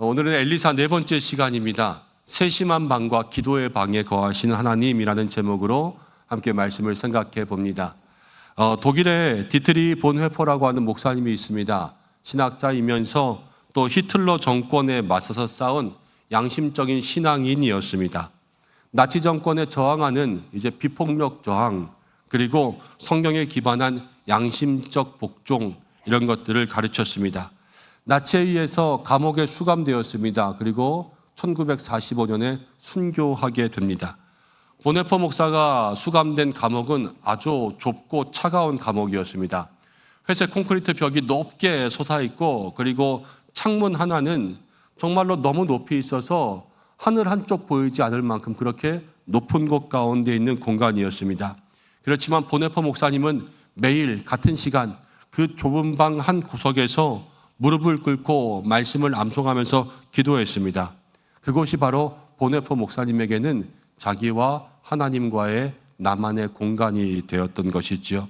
오늘은 엘리사 네 번째 시간입니다. 세심한 방과 기도의 방에 거하시는 하나님이라는 제목으로 함께 말씀을 생각해 봅니다. 독일의 디트리 본회퍼라고 하는 목사님이 있습니다. 신학자이면서 또 히틀러 정권에 맞서서 싸운 양심적인 신앙인이었습니다. 나치 정권에 저항하는 비폭력 저항, 그리고 성경에 기반한 양심적 복종, 이런 것들을 가르쳤습니다. 나치에 의해서 감옥에 수감되었습니다. 그리고 1945년에 순교하게 됩니다. 보네퍼 목사가 수감된 감옥은 아주 좁고 차가운 감옥이었습니다. 회색 콘크리트 벽이 높게 솟아있고, 그리고 창문 하나는 정말로 너무 높이 있어서 하늘 한쪽 보이지 않을 만큼 그렇게 높은 곳 가운데 있는 공간이었습니다. 그렇지만 보네퍼 목사님은 매일 같은 시간 그 좁은 방 한 구석에서 무릎을 꿇고 말씀을 암송하면서 기도했습니다. 그곳이 바로 보네퍼 목사님에게는 자기와 하나님과의 나만의 공간이 되었던 것이지요.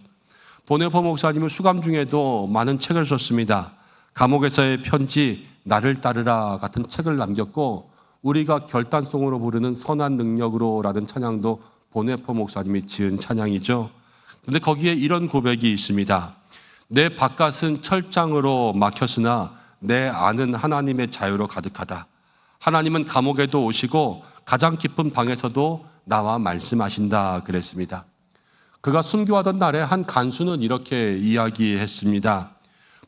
보네퍼 목사님은 수감 중에도 많은 책을 썼습니다. 감옥에서의 편지, 나를 따르라 같은 책을 남겼고, 우리가 결단송으로 부르는 선한 능력으로라는 찬양도 보네퍼 목사님이 지은 찬양이죠. 그런데 거기에 이런 고백이 있습니다. 내 바깥은 철장으로 막혔으나 내 안은 하나님의 자유로 가득하다. 하나님은 감옥에도 오시고 가장 깊은 방에서도 나와 말씀하신다 그랬습니다. 그가 순교하던 날에 한 간수는 이렇게 이야기했습니다.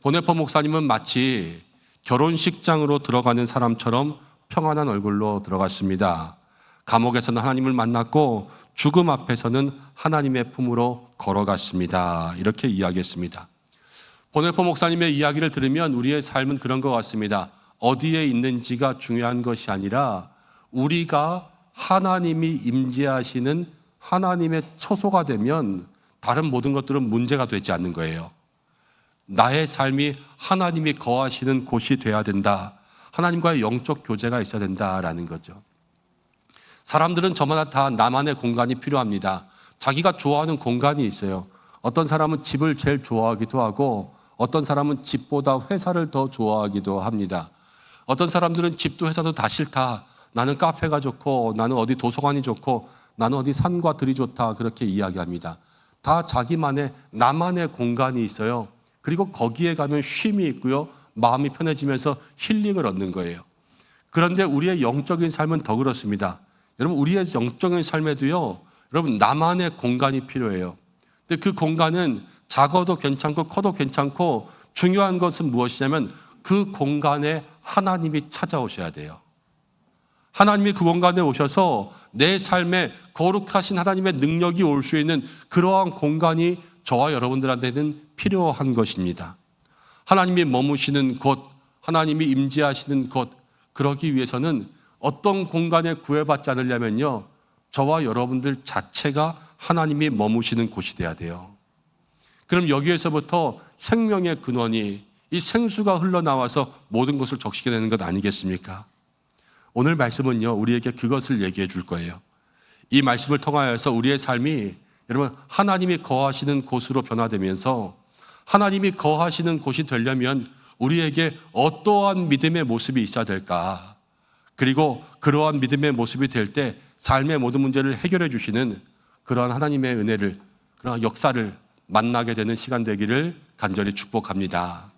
보네퍼 목사님은 마치 결혼식장으로 들어가는 사람처럼 평안한 얼굴로 들어갔습니다. 감옥에서는 하나님을 만났고 죽음 앞에서는 하나님의 품으로 걸어갔습니다. 이렇게 이야기했습니다. 보네퍼 목사님의 이야기를 들으면 우리의 삶은 그런 것 같습니다. 어디에 있는지가 중요한 것이 아니라 우리가 하나님이 임재하시는 하나님의 처소가 되면 다른 모든 것들은 문제가 되지 않는 거예요. 나의 삶이 하나님이 거하시는 곳이 돼야 된다. 하나님과의 영적 교제가 있어야 된다라는 거죠. 사람들은 저마다 다 나만의 공간이 필요합니다. 자기가 좋아하는 공간이 있어요. 어떤 사람은 집을 제일 좋아하기도 하고, 어떤 사람은 집보다 회사를 더 좋아하기도 합니다. 어떤 사람들은 집도 회사도 다 싫다. 나는 카페가 좋고, 나는 어디 도서관이 좋고, 나는 어디 산과 들이 좋다. 그렇게 이야기합니다. 다 자기만의, 나만의 공간이 있어요. 그리고 거기에 가면 쉼이 있고요. 마음이 편해지면서 힐링을 얻는 거예요. 그런데 우리의 영적인 삶은 더 그렇습니다. 여러분, 우리의 영적인 삶에도요, 여러분, 나만의 공간이 필요해요. 근데 그 공간은 작아도 괜찮고 커도 괜찮고, 중요한 것은 무엇이냐면 그 공간에 하나님이 찾아오셔야 돼요. 하나님이 그 공간에 오셔서 내 삶에 거룩하신 하나님의 능력이 올 수 있는 그러한 공간이 저와 여러분들한테는 필요한 것입니다. 하나님이 머무시는 곳, 하나님이 임재하시는 곳, 그러기 위해서는 어떤 공간에 구애받지 않으려면요, 저와 여러분들 자체가 하나님이 머무시는 곳이 돼야 돼요. 그럼 여기에서부터 생명의 근원이, 이 생수가 흘러나와서 모든 것을 적시게 되는 것 아니겠습니까? 오늘 말씀은요, 우리에게 그것을 얘기해 줄 거예요. 이 말씀을 통하여서 우리의 삶이 여러분 하나님이 거하시는 곳으로 변화되면서, 하나님이 거하시는 곳이 되려면 우리에게 어떠한 믿음의 모습이 있어야 될까? 그리고 그러한 믿음의 모습이 될 때 삶의 모든 문제를 해결해 주시는 그러한 하나님의 은혜를, 그러한 역사를 만나게 되는 시간 되기를 간절히 축복합니다.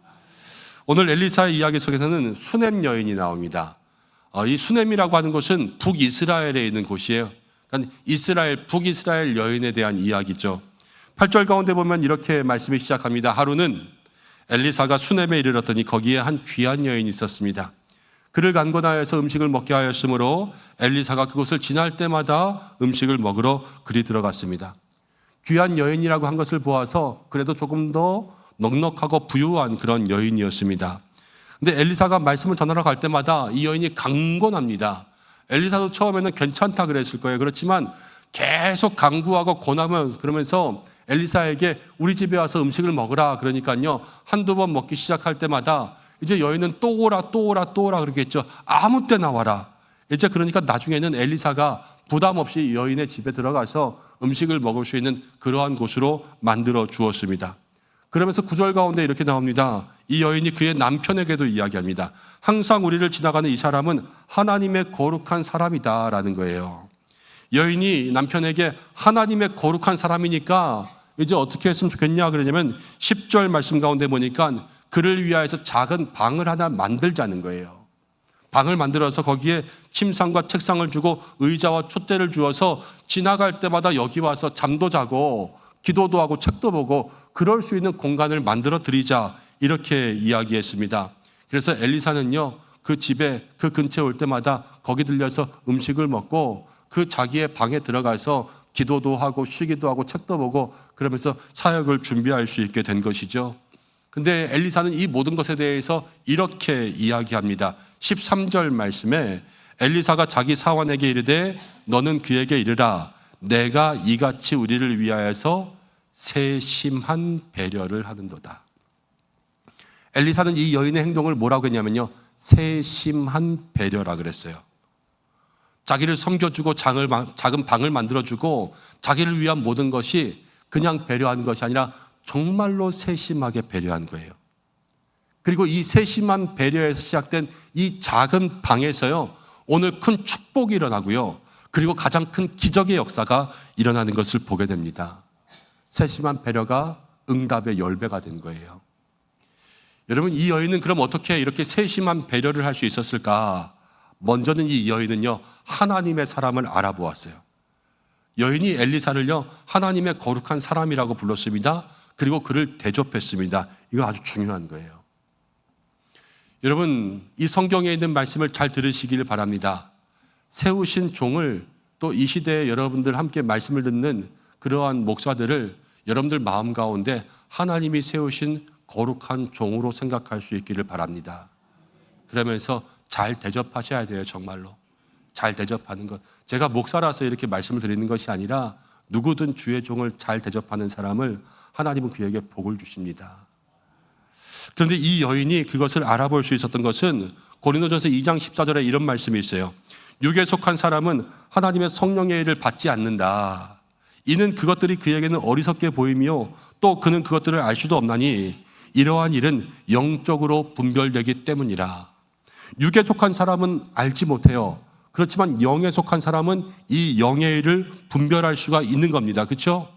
오늘 엘리사의 이야기 속에서는 수넴 여인이 나옵니다. 이 수넴이라고 하는 곳은 북이스라엘에 있는 곳이에요. 그러니까 북이스라엘 여인에 대한 이야기죠. 8절 가운데 보면 이렇게 말씀이 시작합니다. 하루는 엘리사가 수넴에 이르렀더니 거기에 한 귀한 여인이 있었습니다. 그를 간곤하여서 음식을 먹게 하였으므로 엘리사가 그곳을 지날 때마다 음식을 먹으러 그리 들어갔습니다. 귀한 여인이라고 한 것을 보아서 그래도 조금 더 넉넉하고 부유한 그런 여인이었습니다. 근데 엘리사가 말씀을 전하러 갈 때마다 이 여인이 강권합니다. 엘리사도 처음에는 괜찮다 그랬을 거예요. 그렇지만 계속 강구하고 권하면, 그러면서 엘리사에게 우리 집에 와서 음식을 먹으라 그러니까요, 한두 번 먹기 시작할 때마다 이제 여인은 또 오라 그러겠죠. 아무 때나 와라. 이제 그러니까 나중에는 엘리사가 부담 없이 여인의 집에 들어가서 음식을 먹을 수 있는 그러한 곳으로 만들어 주었습니다. 그러면서 구절 가운데 이렇게 나옵니다. 이 여인이 그의 남편에게도 이야기합니다. 항상 우리를 지나가는 이 사람은 하나님의 거룩한 사람이다라는 거예요. 여인이 남편에게 하나님의 거룩한 사람이니까 이제 어떻게 했으면 좋겠냐 그러냐면 10절 말씀 가운데 보니까 그를 위하여서 작은 방을 하나 만들자는 거예요. 방을 만들어서 거기에 침상과 책상을 주고 의자와 촛대를 주어서 지나갈 때마다 여기 와서 잠도 자고 기도도 하고 책도 보고 그럴 수 있는 공간을 만들어 드리자, 이렇게 이야기했습니다. 그래서 엘리사는요, 그 집에 그 근처에 올 때마다 거기 들려서 음식을 먹고 그 자기의 방에 들어가서 기도도 하고 쉬기도 하고 책도 보고 그러면서 사역을 준비할 수 있게 된 것이죠. 근데 엘리사는 이 모든 것에 대해서 이렇게 이야기합니다. 13절 말씀에 엘리사가 자기 사환에게 이르되 너는 그에게 이르라 내가 이같이 우리를 위하여서 세심한 배려를 하는도다. 엘리사는 이 여인의 행동을 뭐라고 했냐면요, 세심한 배려라 그랬어요. 자기를 섬겨주고 작은 방을 만들어주고 자기를 위한 모든 것이 그냥 배려한 것이 아니라 정말로 세심하게 배려한 거예요. 그리고 이 세심한 배려에서 시작된 이 작은 방에서요, 오늘 큰 축복이 일어나고요, 그리고 가장 큰 기적의 역사가 일어나는 것을 보게 됩니다. 세심한 배려가 응답의 10배가 된 거예요. 여러분, 이 여인은 그럼 어떻게 이렇게 세심한 배려를 할 수 있었을까? 먼저는 이 여인은요, 하나님의 사람을 알아보았어요. 여인이 엘리사를요, 하나님의 거룩한 사람이라고 불렀습니다. 그리고 그를 대접했습니다. 이거 아주 중요한 거예요. 여러분, 이 성경에 있는 말씀을 잘 들으시길 바랍니다. 세우신 종을, 또 이 시대에 여러분들 함께 말씀을 듣는 그러한 목사들을 여러분들 마음 가운데 하나님이 세우신 거룩한 종으로 생각할 수 있기를 바랍니다. 그러면서 잘 대접하셔야 돼요. 정말로 잘 대접하는 것, 제가 목사라서 이렇게 말씀을 드리는 것이 아니라 누구든 주의 종을 잘 대접하는 사람을 하나님은 그에게 복을 주십니다. 그런데 이 여인이 그것을 알아볼 수 있었던 것은 고린도전서 2장 14절에 이런 말씀이 있어요. 육에 속한 사람은 하나님의 성령의 일을 받지 않는다. 이는 그것들이 그에게는 어리석게 보이며 또 그는 그것들을 알 수도 없나니 이러한 일은 영적으로 분별되기 때문이라. 육에 속한 사람은 알지 못해요. 그렇지만 영에 속한 사람은 이 영의 일을 분별할 수가 있는 겁니다. 그렇죠?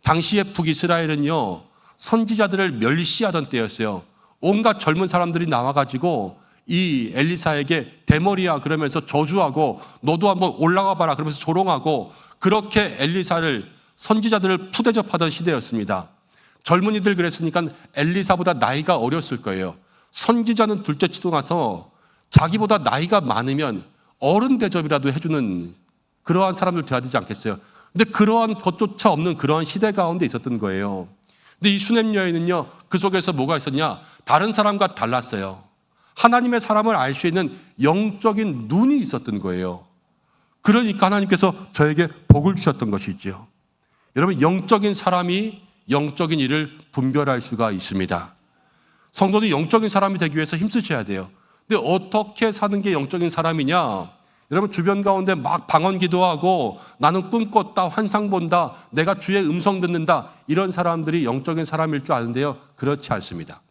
당시의 북이스라엘은요, 선지자들을 멸시하던 때였어요. 온갖 젊은 사람들이 나와가지고 이 엘리사에게 대머리야 그러면서 저주하고 너도 한번 올라가 봐라 그러면서 조롱하고 그렇게 엘리사를, 선지자들을 푸대접하던 시대였습니다. 젊은이들 그랬으니까 엘리사보다 나이가 어렸을 거예요. 선지자는 둘째치도 나서 자기보다 나이가 많으면 어른 대접이라도 해주는 그러한 사람들 돼야 되지 않겠어요? 근데 그러한 것조차 없는 그러한 시대 가운데 있었던 거예요. 근데 이 슈넴 여인은요, 그 속에서 뭐가 있었냐? 다른 사람과 달랐어요. 하나님의 사람을 알 수 있는 영적인 눈이 있었던 거예요. 그러니까 하나님께서 저에게 복을 주셨던 것이죠. 여러분, 영적인 사람이 영적인 일을 분별할 수가 있습니다. 성도는 영적인 사람이 되기 위해서 힘쓰셔야 돼요. 근데 어떻게 사는 게 영적인 사람이냐? 여러분, 주변 가운데 막 방언 기도하고 나는 꿈 꿨다, 환상 본다, 내가 주의 음성 듣는다, 이런 사람들이 영적인 사람일 줄 아는데요, 그렇지 않습니다.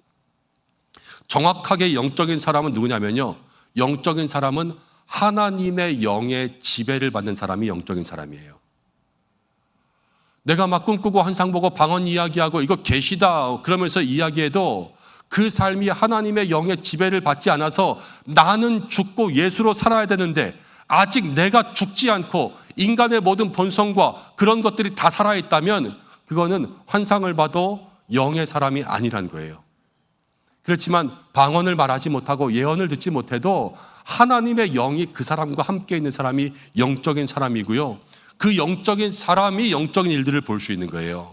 정확하게 영적인 사람은 누구냐면요, 영적인 사람은 하나님의 영의 지배를 받는 사람이 영적인 사람이에요. 내가 막 꿈꾸고 환상 보고 방언 이야기하고 이거 계시다 그러면서 이야기해도 그 삶이 하나님의 영의 지배를 받지 않아서 나는 죽고 예수로 살아야 되는데 아직 내가 죽지 않고 인간의 모든 본성과 그런 것들이 다 살아있다면 그거는 환상을 봐도 영의 사람이 아니란 거예요. 그렇지만 방언을 말하지 못하고 예언을 듣지 못해도 하나님의 영이 그 사람과 함께 있는 사람이 영적인 사람이고요, 그 영적인 사람이 영적인 일들을 볼 수 있는 거예요.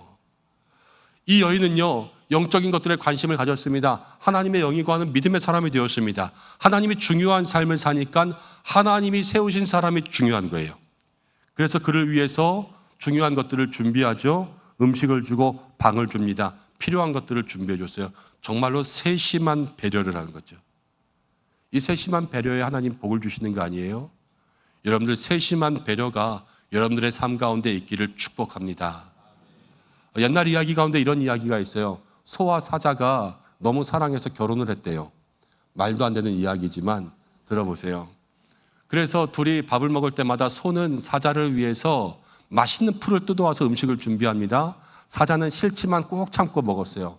이 여인은요, 영적인 것들에 관심을 가졌습니다. 하나님의 영이 거하는 믿음의 사람이 되었습니다. 하나님이 중요한 삶을 사니까 하나님이 세우신 사람이 중요한 거예요. 그래서 그를 위해서 중요한 것들을 준비하죠. 음식을 주고 방을 줍니다. 필요한 것들을 준비해 줬어요. 정말로 세심한 배려를 하는 거죠. 이 세심한 배려에 하나님 복을 주시는 거 아니에요? 여러분들 세심한 배려가 여러분들의 삶 가운데 있기를 축복합니다. 옛날 이야기 가운데 이런 이야기가 있어요. 소와 사자가 너무 사랑해서 결혼을 했대요. 말도 안 되는 이야기지만 들어보세요. 그래서 둘이 밥을 먹을 때마다 소는 사자를 위해서 맛있는 풀을 뜯어와서 음식을 준비합니다. 사자는 싫지만 꼭 참고 먹었어요.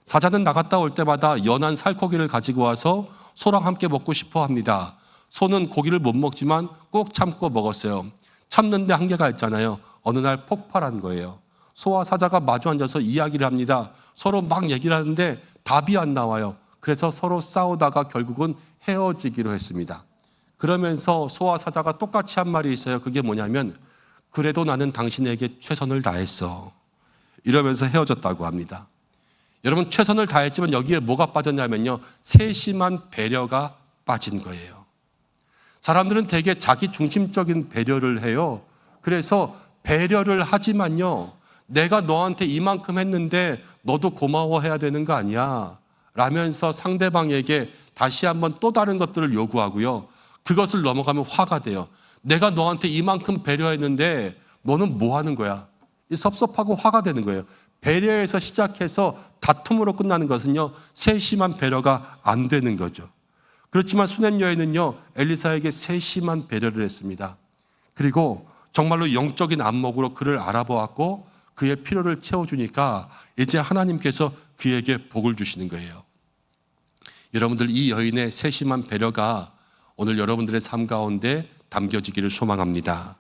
사자는 나갔다 올 때마다 연한 살코기를 가지고 와서 소랑 함께 먹고 싶어 합니다. 소는 고기를 못 먹지만 꼭 참고 먹었어요. 참는데 한계가 있잖아요. 어느 날 폭발한 거예요. 소와 사자가 마주 앉아서 이야기를 합니다. 서로 막 얘기를 하는데 답이 안 나와요. 그래서 서로 싸우다가 결국은 헤어지기로 했습니다. 그러면서 소와 사자가 똑같이 한 말이 있어요. 그게 뭐냐면 그래도 나는 당신에게 최선을 다했어. 이러면서 헤어졌다고 합니다. 여러분, 최선을 다했지만 여기에 뭐가 빠졌냐면요, 세심한 배려가 빠진 거예요. 사람들은 되게 자기 중심적인 배려를 해요. 그래서 배려를 하지만요, 내가 너한테 이만큼 했는데 너도 고마워해야 되는 거 아니야 라면서 상대방에게 다시 한번 또 다른 것들을 요구하고요, 그것을 넘어가면 화가 돼요. 내가 너한테 이만큼 배려했는데 너는 뭐 하는 거야? 섭섭하고 화가 되는 거예요. 배려에서 시작해서 다툼으로 끝나는 것은요, 세심한 배려가 안 되는 거죠. 그렇지만 수넴 여인은요, 엘리사에게 세심한 배려를 했습니다. 그리고 정말로 영적인 안목으로 그를 알아보았고 그의 필요를 채워주니까 이제 하나님께서 그에게 복을 주시는 거예요. 여러분들, 이 여인의 세심한 배려가 오늘 여러분들의 삶 가운데 담겨지기를 소망합니다.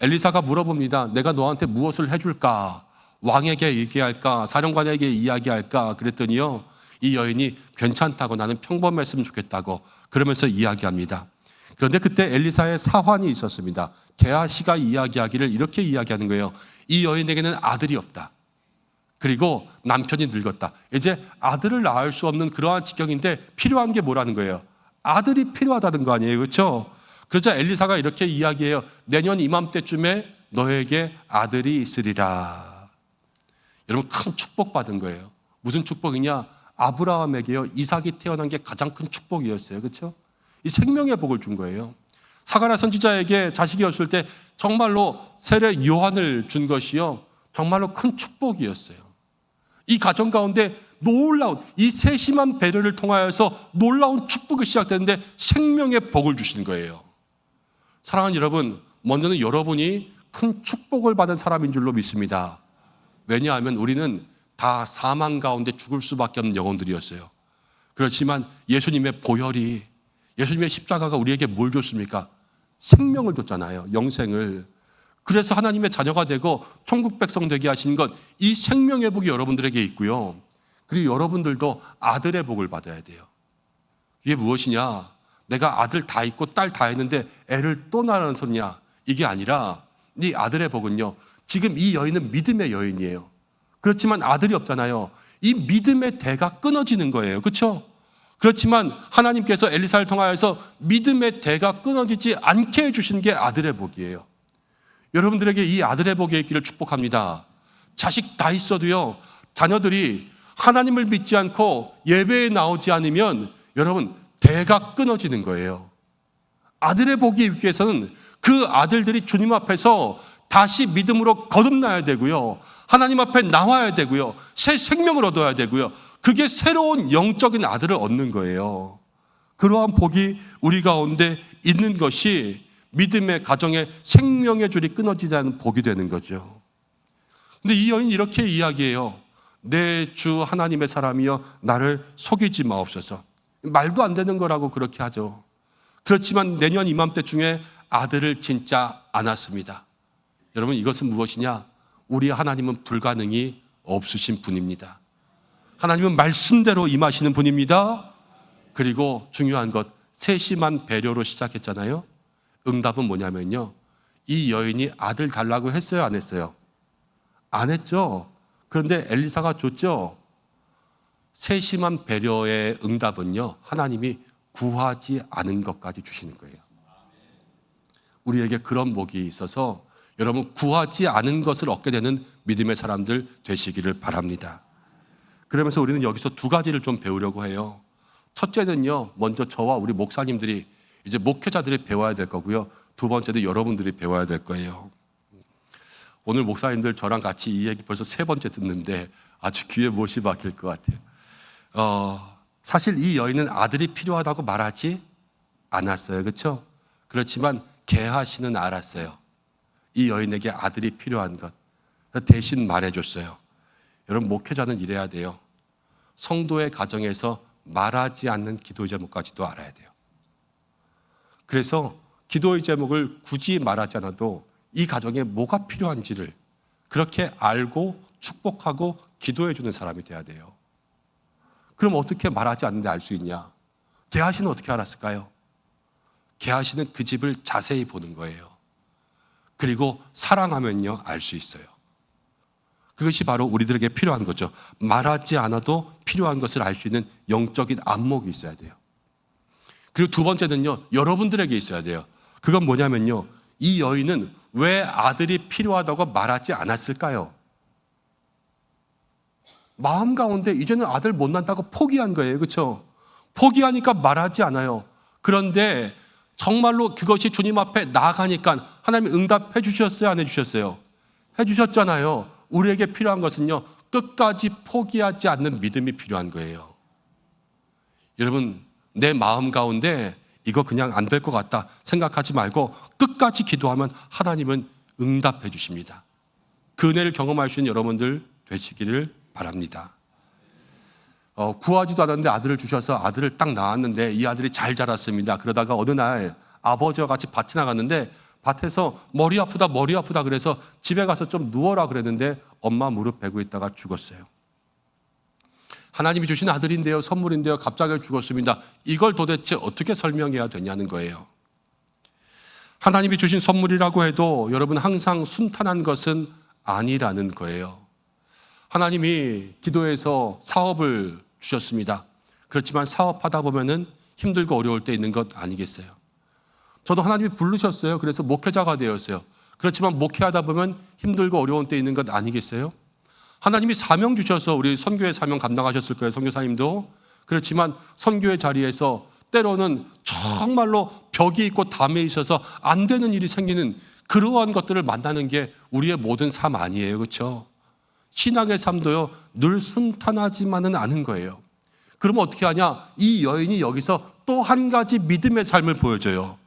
엘리사가 물어봅니다. 내가 너한테 무엇을 해줄까? 왕에게 얘기할까? 사령관에게 이야기할까? 그랬더니요, 이 여인이 괜찮다고, 나는 평범했으면 좋겠다고 그러면서 이야기합니다. 그런데 그때 엘리사의 사환이 있었습니다. 게하시가 이야기하기를 이렇게 이야기하는 거예요. 이 여인에게는 아들이 없다. 그리고 남편이 늙었다. 이제 아들을 낳을 수 없는 그러한 지경인데 필요한 게 뭐라는 거예요? 아들이 필요하다는 거 아니에요, 그렇죠? 그러자 엘리사가 이렇게 이야기해요. 내년 이맘때쯤에 너에게 아들이 있으리라. 여러분, 큰 축복받은 거예요. 무슨 축복이냐? 아브라함에게요, 이삭이 태어난 게 가장 큰 축복이었어요, 그렇죠? 이 생명의 복을 준 거예요. 사가랴 선지자에게 자식이 없을 때 정말로 세례 요한을 준 것이요, 정말로 큰 축복이었어요. 이 가정 가운데 놀라운 이 세심한 배려를 통하여서 놀라운 축복이 시작되는데 생명의 복을 주시는 거예요. 사랑하는 여러분, 먼저는 여러분이 큰 축복을 받은 사람인 줄로 믿습니다. 왜냐하면 우리는 다 사망 가운데 죽을 수밖에 없는 영혼들이었어요. 그렇지만 예수님의 보혈이, 예수님의 십자가가 우리에게 뭘 줬습니까? 생명을 줬잖아요. 영생을. 그래서 하나님의 자녀가 되고 천국 백성 되게 하신 것, 이 생명의 복이 여러분들에게 있고요. 그리고 여러분들도 아들의 복을 받아야 돼요. 이게 무엇이냐? 내가 아들 다 있고 딸 다 있는데 애를 또 낳으라는 소리냐? 이게 아니라 네 아들의 복은요, 지금 이 여인은 믿음의 여인이에요. 그렇지만 아들이 없잖아요. 이 믿음의 대가 끊어지는 거예요, 그렇죠? 그렇지만 하나님께서 엘리사를 통하여서 믿음의 대가 끊어지지 않게 해주신 게 아들의 복이에요. 여러분들에게 이 아들의 복의 있기를 축복합니다. 자식 다 있어도요, 자녀들이 하나님을 믿지 않고 예배에 나오지 않으면 여러분, 대가 끊어지는 거예요. 아들의 복이 있기 위해서는 그 아들들이 주님 앞에서 다시 믿음으로 거듭나야 되고요, 하나님 앞에 나와야 되고요, 새 생명을 얻어야 되고요, 그게 새로운 영적인 아들을 얻는 거예요. 그러한 복이 우리 가운데 있는 것이 믿음의 가정에 생명의 줄이 끊어지지 않는 복이 되는 거죠. 근데 이 여인이 이렇게 이야기해요. 내 주 하나님의 사람이여 나를 속이지 마옵소서. 말도 안 되는 거라고 그렇게 하죠. 그렇지만 내년 이맘때쯤에 아들을 진짜 안았습니다. 여러분, 이것은 무엇이냐? 우리 하나님은 불가능이 없으신 분입니다. 하나님은 말씀대로 임하시는 분입니다. 그리고 중요한 것, 세심한 배려로 시작했잖아요. 응답은 뭐냐면요, 이 여인이 아들 달라고 했어요, 안 했어요? 안 했죠. 그런데 엘리사가 줬죠. 세심한 배려의 응답은요, 하나님이 구하지 않은 것까지 주시는 거예요. 우리에게 그런 복이 있어서 여러분, 구하지 않은 것을 얻게 되는 믿음의 사람들 되시기를 바랍니다. 그러면서 우리는 여기서 두 가지를 좀 배우려고 해요. 첫째는요, 먼저 저와 우리 목사님들이, 이제 목회자들이 배워야 될 거고요. 두 번째도 여러분들이 배워야 될 거예요. 오늘 목사님들 저랑 같이 이 얘기 벌써 세 번째 듣는데 아주 귀에 못이 박힐 것 같아요. 사실 이 여인은 아들이 필요하다고 말하지 않았어요. 그렇죠? 그렇지만 게하시는 알았어요. 이 여인에게 아들이 필요한 것. 대신 말해줬어요. 여러분, 목회자는 이래야 돼요. 성도의 가정에서 말하지 않는 기도의 제목까지도 알아야 돼요. 그래서 기도의 제목을 굳이 말하지 않아도 이 가정에 뭐가 필요한지를 그렇게 알고 축복하고 기도해 주는 사람이 돼야 돼요. 그럼 어떻게 말하지 않는데 알 수 있냐? 게하시는 어떻게 알았을까요? 게하시는 그 집을 자세히 보는 거예요. 그리고 사랑하면요, 알 수 있어요. 그것이 바로 우리들에게 필요한 거죠. 말하지 않아도 필요한 것을 알 수 있는 영적인 안목이 있어야 돼요. 그리고 두 번째는요, 여러분들에게 있어야 돼요. 그건 뭐냐면요, 이 여인은 왜 아들이 필요하다고 말하지 않았을까요? 마음 가운데 이제는 아들 못 낳는다고 포기한 거예요. 그렇죠? 포기하니까 말하지 않아요. 그런데 정말로 그것이 주님 앞에 나아가니까 하나님이 응답해 주셨어요? 안 해주셨어요? 해주셨잖아요. 우리에게 필요한 것은요, 끝까지 포기하지 않는 믿음이 필요한 거예요. 여러분, 내 마음 가운데 이거 그냥 안 될 것 같다 생각하지 말고 끝까지 기도하면 하나님은 응답해 주십니다. 그 은혜를 경험할 수 있는 여러분들 되시기를 바랍니다. 구하지도 않았는데 아들을 주셔서 아들을 딱 낳았는데 이 아들이 잘 자랐습니다. 그러다가 어느 날 아버지와 같이 밭에 나갔는데 밭에서 머리 아프다 그래서 집에 가서 좀 누워라 그랬는데 엄마 무릎 베고 있다가 죽었어요. 하나님이 주신 아들인데요, 선물인데요, 갑자기 죽었습니다. 이걸 도대체 어떻게 설명해야 되냐는 거예요. 하나님이 주신 선물이라고 해도 여러분 항상 순탄한 것은 아니라는 거예요. 하나님이 기도해서 사업을 주셨습니다. 그렇지만 사업하다 보면은 힘들고 어려울 때 있는 것 아니겠어요? 저도 하나님이 부르셨어요. 그래서 목회자가 되었어요. 그렇지만 목회하다 보면 힘들고 어려운 때 있는 것 아니겠어요? 하나님이 사명 주셔서 우리 선교의 사명 감당하셨을 거예요. 선교사님도. 그렇지만 선교의 자리에서 때로는 정말로 벽이 있고 담에 있어서 안 되는 일이 생기는 그러한 것들을 만나는 게 우리의 모든 삶 아니에요. 그렇죠? 신앙의 삶도요, 늘 순탄하지만은 않은 거예요. 그러면 어떻게 하냐? 이 여인이 여기서 또 한 가지 믿음의 삶을 보여줘요.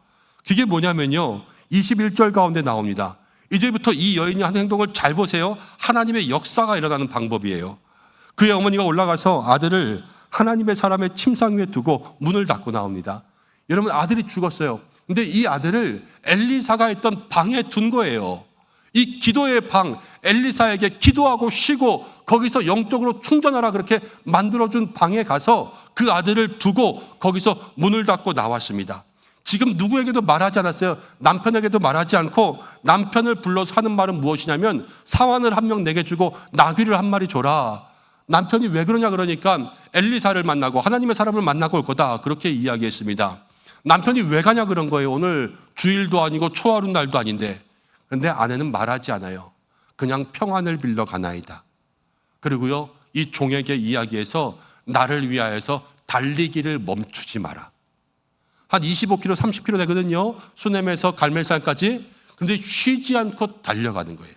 그게 뭐냐면요, 21절 가운데 나옵니다. 이제부터 이 여인이 하는 행동을 잘 보세요. 하나님의 역사가 일어나는 방법이에요. 그의 어머니가 올라가서 아들을 하나님의 사람의 침상 위에 두고 문을 닫고 나옵니다. 여러분, 아들이 죽었어요. 근데 이 아들을 엘리사가 있던 방에 둔 거예요. 이 기도의 방, 엘리사에게 기도하고 쉬고 거기서 영적으로 충전하라 그렇게 만들어준 방에 가서 그 아들을 두고 거기서 문을 닫고 나왔습니다. 지금 누구에게도 말하지 않았어요. 남편에게도 말하지 않고 남편을 불러서 하는 말은 무엇이냐면 사환을 한 명 내게 주고 나귀를 한 마리 줘라. 남편이 왜 그러냐 그러니까 엘리사를 만나고 하나님의 사람을 만나고 올 거다 그렇게 이야기했습니다. 남편이 왜 가냐 그런 거예요. 오늘 주일도 아니고 초하루 날도 아닌데. 그런데 아내는 말하지 않아요. 그냥 평안을 빌러 가나이다. 그리고요, 이 종에게 이야기해서 나를 위하여서 달리기를 멈추지 마라. 한 25km, 30km 되거든요. 수넴에서 갈멜산까지. 그런데 쉬지 않고 달려가는 거예요.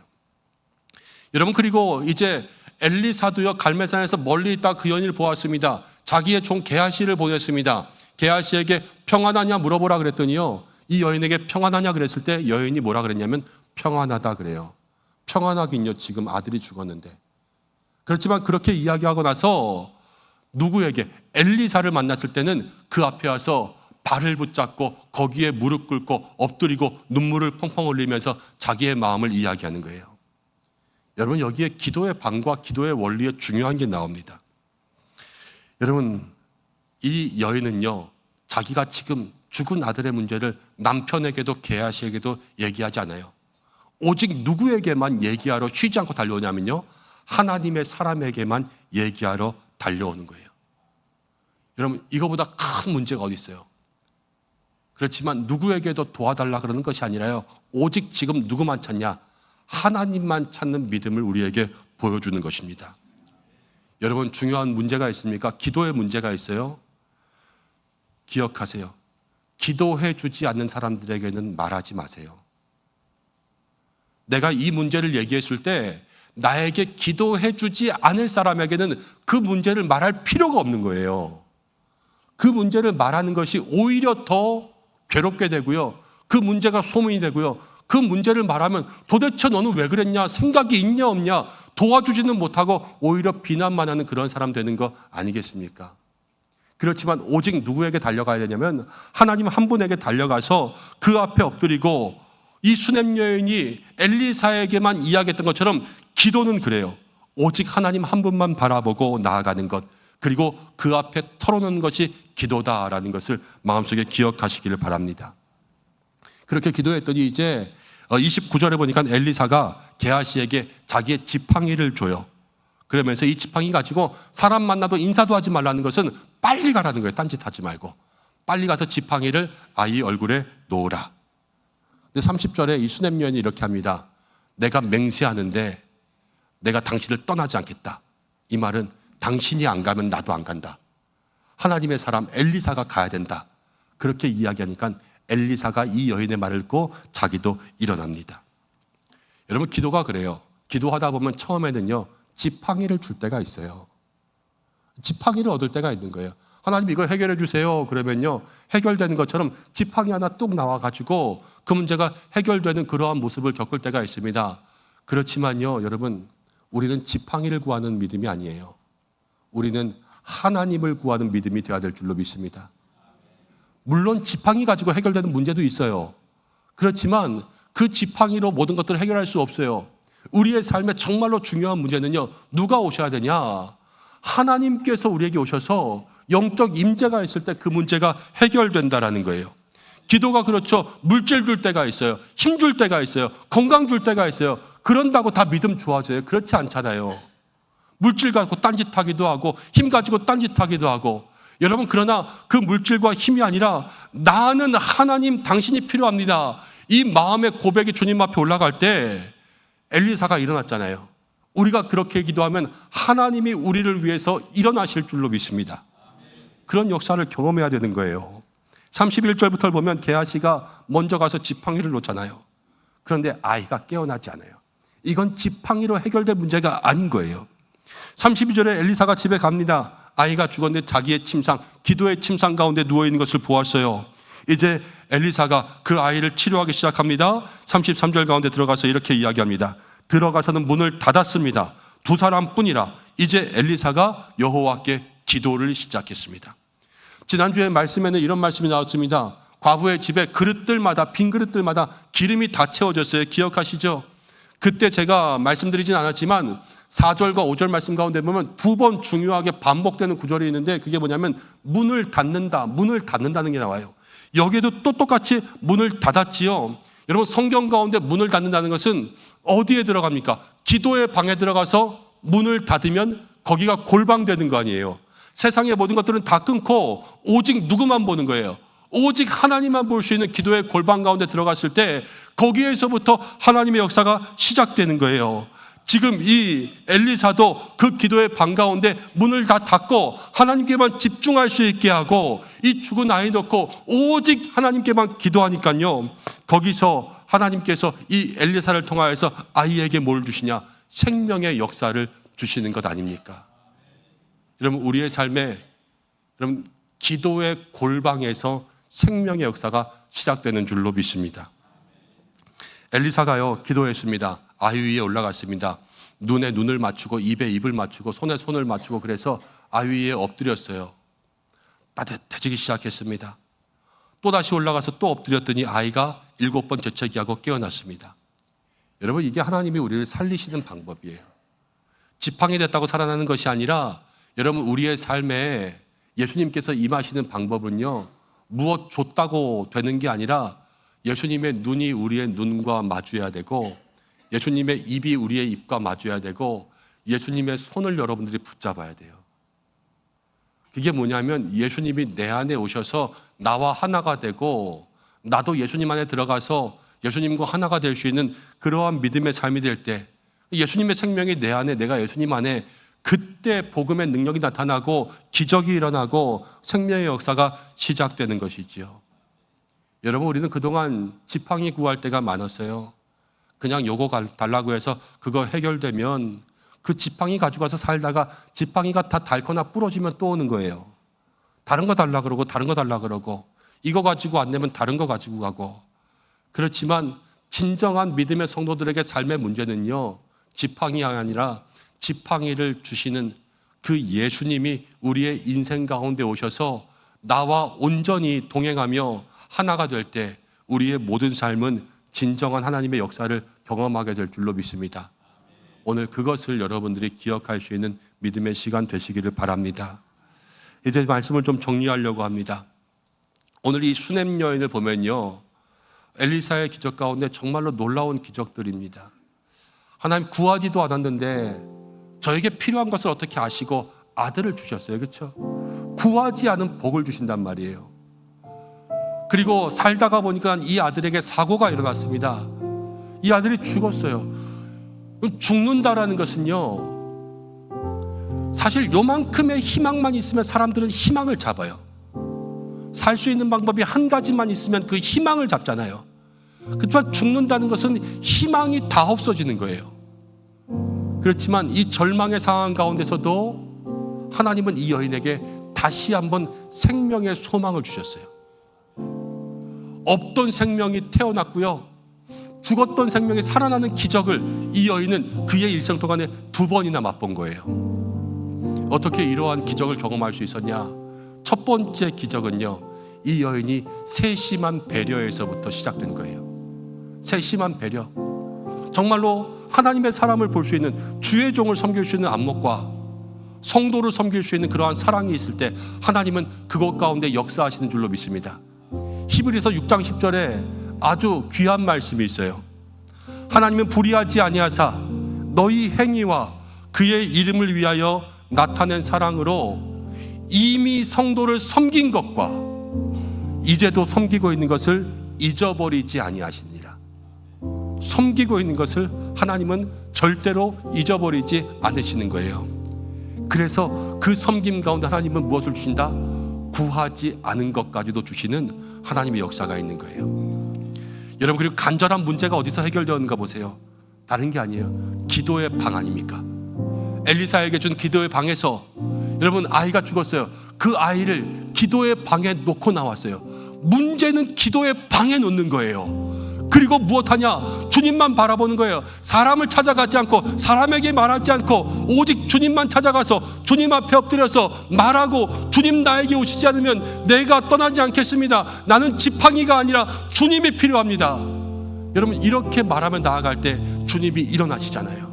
여러분, 그리고 이제 엘리사도요, 갈멜산에서 멀리 있다 그 여인을 보았습니다. 자기의 종 게하시를 보냈습니다. 게하시에게 평안하냐 물어보라 그랬더니요, 이 여인에게 평안하냐 그랬을 때 여인이 뭐라 그랬냐면 평안하다 그래요. 평안하긴요, 지금 아들이 죽었는데. 그렇지만 그렇게 이야기하고 나서 누구에게 엘리사를 만났을 때는 그 앞에 와서 발을 붙잡고 거기에 무릎 꿇고 엎드리고 눈물을 펑펑 흘리면서 자기의 마음을 이야기하는 거예요. 여러분, 여기에 기도의 방과 기도의 원리에 중요한 게 나옵니다. 여러분, 이 여인은요, 자기가 지금 죽은 아들의 문제를 남편에게도 게하시에게도 얘기하지 않아요. 오직 누구에게만 얘기하러 쉬지 않고 달려오냐면요, 하나님의 사람에게만 얘기하러 달려오는 거예요. 여러분, 이거보다 큰 문제가 어디 있어요? 그렇지만 누구에게도 도와달라 그러는 것이 아니라요, 오직 지금 누구만 찾냐? 하나님만 찾는 믿음을 우리에게 보여주는 것입니다. 여러분, 중요한 문제가 있습니까? 기도의 문제가 있어요. 기억하세요. 기도해 주지 않는 사람들에게는 말하지 마세요. 내가 이 문제를 얘기했을 때 나에게 기도해 주지 않을 사람에게는 그 문제를 말할 필요가 없는 거예요. 그 문제를 말하는 것이 오히려 더 괴롭게 되고요. 그 문제가 소문이 되고요. 그 문제를 말하면 도대체 너는 왜 그랬냐? 생각이 있냐 없냐? 도와주지는 못하고 오히려 비난만 하는 그런 사람 되는 거 아니겠습니까? 그렇지만 오직 누구에게 달려가야 되냐면 하나님 한 분에게 달려가서 그 앞에 엎드리고 이 수냄 여인이 엘리사에게만 이야기했던 것처럼 기도는 그래요. 오직 하나님 한 분만 바라보고 나아가는 것, 그리고 그 앞에 털어놓는 것이 기도다라는 것을 마음속에 기억하시기를 바랍니다. 그렇게 기도했더니 이제 29절에 보니까 엘리사가 게하시에게 자기의 지팡이를 줘요. 그러면서 이 지팡이 가지고 사람 만나도 인사도 하지 말라는 것은 빨리 가라는 거예요. 딴짓하지 말고 빨리 가서 지팡이를 아이 얼굴에 놓으라. 근데 30절에 이 수냄 여인이 이렇게 합니다. 내가 맹세하는데 내가 당신을 떠나지 않겠다. 이 말은 당신이 안 가면 나도 안 간다. 하나님의 사람 엘리사가 가야 된다. 그렇게 이야기하니까 엘리사가 이 여인의 말을 듣고 자기도 일어납니다. 여러분, 기도가 그래요. 기도하다 보면 처음에는요, 지팡이를 줄 때가 있어요. 지팡이를 얻을 때가 있는 거예요. 하나님 이거 해결해 주세요. 그러면요, 해결되는 것처럼 지팡이 하나 뚝 나와가지고 그 문제가 해결되는 그러한 모습을 겪을 때가 있습니다. 그렇지만요, 여러분, 우리는 지팡이를 구하는 믿음이 아니에요. 우리는 하나님을 구하는 믿음이 되어야 될 줄로 믿습니다. 물론 지팡이 가지고 해결되는 문제도 있어요. 그렇지만 그 지팡이로 모든 것들을 해결할 수 없어요. 우리의 삶에 정말로 중요한 문제는요, 누가 오셔야 되냐? 하나님께서 우리에게 오셔서 영적 임재가 있을 때 그 문제가 해결된다라는 거예요. 기도가 그렇죠. 물질 줄 때가 있어요. 힘 줄 때가 있어요. 건강 줄 때가 있어요. 그런다고 다 믿음 좋아져요? 그렇지 않잖아요. 물질 가지고 딴짓하기도 하고 힘 가지고 딴짓하기도 하고. 여러분, 그러나 그 물질과 힘이 아니라 나는 하나님 당신이 필요합니다. 이 마음의 고백이 주님 앞에 올라갈 때 엘리사가 일어났잖아요. 우리가 그렇게 기도하면 하나님이 우리를 위해서 일어나실 줄로 믿습니다. 그런 역사를 경험해야 되는 거예요. 31절부터 보면 게하시가 먼저 가서 지팡이를 놓잖아요. 그런데 아이가 깨어나지 않아요. 이건 지팡이로 해결될 문제가 아닌 거예요. 32절에 엘리사가 집에 갑니다. 아이가 죽었는데 자기의 침상, 기도의 침상 가운데 누워있는 것을 보았어요. 이제 엘리사가 그 아이를 치료하기 시작합니다. 33절 가운데 들어가서 이렇게 이야기합니다. 들어가서는 문을 닫았습니다. 두 사람뿐이라. 이제 엘리사가 여호와께 기도를 시작했습니다. 지난주에 말씀에는 이런 말씀이 나왔습니다. 과부의 집에 그릇들마다, 빈 그릇들마다 기름이 다 채워졌어요. 기억하시죠? 그때 제가 말씀드리진 않았지만 4절과 5절 말씀 가운데 보면 두 번 중요하게 반복되는 구절이 있는데 그게 뭐냐면 문을 닫는다, 문을 닫는다는 게 나와요. 여기에도 또 똑같이 문을 닫았지요. 여러분, 성경 가운데 문을 닫는다는 것은 어디에 들어갑니까? 기도의 방에 들어가서 문을 닫으면 거기가 골방되는 거 아니에요. 세상의 모든 것들은 다 끊고 오직 누구만 보는 거예요. 오직 하나님만 볼 수 있는 기도의 골방 가운데 들어갔을 때 거기에서부터 하나님의 역사가 시작되는 거예요. 지금 이 엘리사도 그 기도의 방 가운데 문을 다 닫고 하나님께만 집중할 수 있게 하고 이 죽은 아이 놓고 오직 하나님께만 기도하니까요, 거기서 하나님께서 이 엘리사를 통하여서 아이에게 뭘 주시냐? 생명의 역사를 주시는 것 아닙니까? 여러분, 우리의 삶에 여러분 기도의 골방에서 생명의 역사가 시작되는 줄로 믿습니다. 엘리사가요, 기도했습니다. 아이 위에 올라갔습니다. 눈에 눈을 맞추고 입에 입을 맞추고 손에 손을 맞추고 그래서 아이 위에 엎드렸어요. 따뜻해지기 시작했습니다. 또다시 올라가서 또 엎드렸더니 아이가 7번 재채기하고 깨어났습니다. 여러분, 이게 하나님이 우리를 살리시는 방법이에요. 지팡이 됐다고 살아나는 것이 아니라 여러분, 우리의 삶에 예수님께서 임하시는 방법은요, 무엇 줬다고 되는 게 아니라 예수님의 눈이 우리의 눈과 마주해야 되고 예수님의 입이 우리의 입과 마주해야 되고 예수님의 손을 여러분들이 붙잡아야 돼요. 그게 뭐냐면 예수님이 내 안에 오셔서 나와 하나가 되고 나도 예수님 안에 들어가서 예수님과 하나가 될 수 있는 그러한 믿음의 삶이 될 때, 예수님의 생명이 내 안에, 내가 예수님 안에, 그때 복음의 능력이 나타나고 기적이 일어나고 생명의 역사가 시작되는 것이지요. 여러분, 우리는 그동안 지팡이 구할 때가 많았어요. 그냥 요거 달라고 해서 그거 해결되면 그 지팡이 가지고 가서 살다가 지팡이가 다 닳거나 부러지면 또 오는 거예요. 다른 거 달라 그러고 다른 거 달라 그러고 이거 가지고 안 되면 다른 거 가지고 가고. 그렇지만 진정한 믿음의 성도들에게 삶의 문제는요, 지팡이가 아니라 지팡이를 주시는 그 예수님이 우리의 인생 가운데 오셔서 나와 온전히 동행하며 하나가 될 때 우리의 모든 삶은 진정한 하나님의 역사를 경험하게 될 줄로 믿습니다. 오늘 그것을 여러분들이 기억할 수 있는 믿음의 시간 되시기를 바랍니다. 이제 말씀을 좀 정리하려고 합니다. 오늘 이 수넴 여인을 보면요, 엘리사의 기적 가운데 정말로 놀라운 기적들입니다. 하나님 구하지도 않았는데 저에게 필요한 것을 어떻게 아시고 아들을 주셨어요. 그렇죠? 구하지 않은 복을 주신단 말이에요. 그리고 살다가 보니까 이 아들에게 사고가 일어났습니다. 이 아들이 죽었어요. 죽는다라는 것은요, 사실 요만큼의 희망만 있으면 사람들은 희망을 잡아요. 살 수 있는 방법이 한 가지만 있으면 그 희망을 잡잖아요. 그렇지만 죽는다는 것은 희망이 다 없어지는 거예요. 그렇지만 이 절망의 상황 가운데서도 하나님은 이 여인에게 다시 한번 생명의 소망을 주셨어요. 없던 생명이 태어났고요, 죽었던 생명이 살아나는 기적을 이 여인은 그의 일생 동안에 2번이나 맛본 거예요. 어떻게 이러한 기적을 경험할 수 있었냐? 첫 번째 기적은요, 이 여인이 세심한 배려에서부터 시작된 거예요. 세심한 배려. 정말로 하나님의 사람을 볼 수 있는, 주의 종을 섬길 수 있는 안목과 성도를 섬길 수 있는 그러한 사랑이 있을 때 하나님은 그것 가운데 역사하시는 줄로 믿습니다. 히브리서 6장 10절에 아주 귀한 말씀이 있어요. 하나님은 불의하지 아니하사 너희 행위와 그의 이름을 위하여 나타낸 사랑으로 이미 성도를 섬긴 것과 이제도 섬기고 있는 것을 잊어버리지 아니하시니라. 섬기고 있는 것을 하나님은 절대로 잊어버리지 않으시는 거예요. 그래서 그 섬김 가운데 하나님은 무엇을 주신다? 구하지 않은 것까지도 주시는 하나님의 역사가 있는 거예요. 여러분, 그리고 간절한 문제가 어디서 해결되었는가 보세요. 다른 게 아니에요. 기도의 방 아닙니까? 엘리사에게 준 기도의 방에서 여러분, 아이가 죽었어요. 그 아이를 기도의 방에 놓고 나왔어요. 문제는 기도의 방에 놓는 거예요. 그리고 무엇하냐? 주님만 바라보는 거예요. 사람을 찾아가지 않고, 사람에게 말하지 않고, 오직 주님만 찾아가서 주님 앞에 엎드려서 말하고, 주님 나에게 오시지 않으면 내가 떠나지 않겠습니다. 나는 지팡이가 아니라 주님이 필요합니다. 여러분, 이렇게 말하며 나아갈 때 주님이 일어나시잖아요.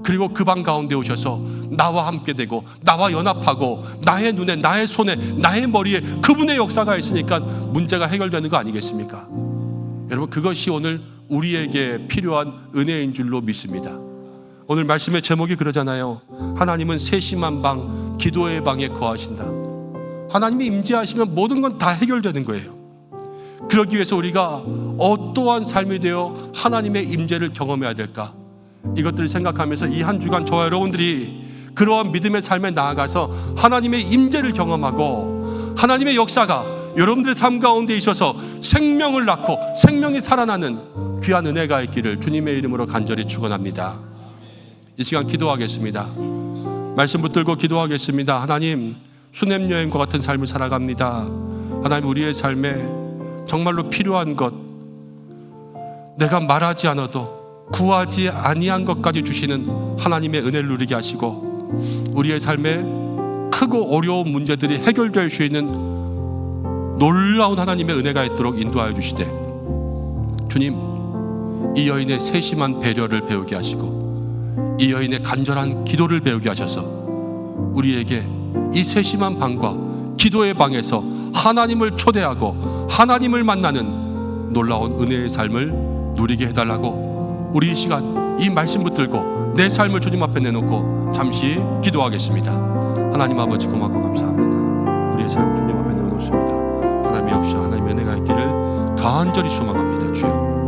그리고 그 방 가운데 오셔서 나와 함께 되고, 나와 연합하고, 나의 눈에, 나의 손에, 나의 머리에 그분의 역사가 있으니까 문제가 해결되는 거 아니겠습니까? 여러분, 그것이 오늘 우리에게 필요한 은혜인 줄로 믿습니다. 오늘 말씀의 제목이 그러잖아요. 하나님은 세심한 방, 기도의 방에 거하신다. 하나님이 임재하시면 모든 건 다 해결되는 거예요. 그러기 위해서 우리가 어떠한 삶이 되어 하나님의 임재를 경험해야 될까? 이것들을 생각하면서 이 한 주간 저와 여러분들이 그러한 믿음의 삶에 나아가서 하나님의 임재를 경험하고 하나님의 역사가 여러분들의 삶 가운데 있어서 생명을 낳고 생명이 살아나는 귀한 은혜가 있기를 주님의 이름으로 간절히 축원합니다. 이 시간 기도하겠습니다. 말씀 붙들고 기도하겠습니다. 하나님, 수넴 여인과 같은 삶을 살아갑니다. 하나님, 우리의 삶에 정말로 필요한 것, 내가 말하지 않아도 구하지 아니한 것까지 주시는 하나님의 은혜를 누리게 하시고, 우리의 삶에 크고 어려운 문제들이 해결될 수 있는 놀라운 하나님의 은혜가 있도록 인도하여 주시되, 주님, 이 여인의 세심한 배려를 배우게 하시고 이 여인의 간절한 기도를 배우게 하셔서 우리에게 이 세심한 방과 기도의 방에서 하나님을 초대하고 하나님을 만나는 놀라운 은혜의 삶을 누리게 해달라고, 우리 이 시간 이 말씀 붙들고 내 삶을 주님 앞에 내놓고 잠시 기도하겠습니다. 하나님 아버지, 고맙고 감사합니다. 우리의 삶을 주님 앞에 내놓습니다. 하나님, 역시 하나님의 은혜가 있기를 간절히 소망합니다. 주여,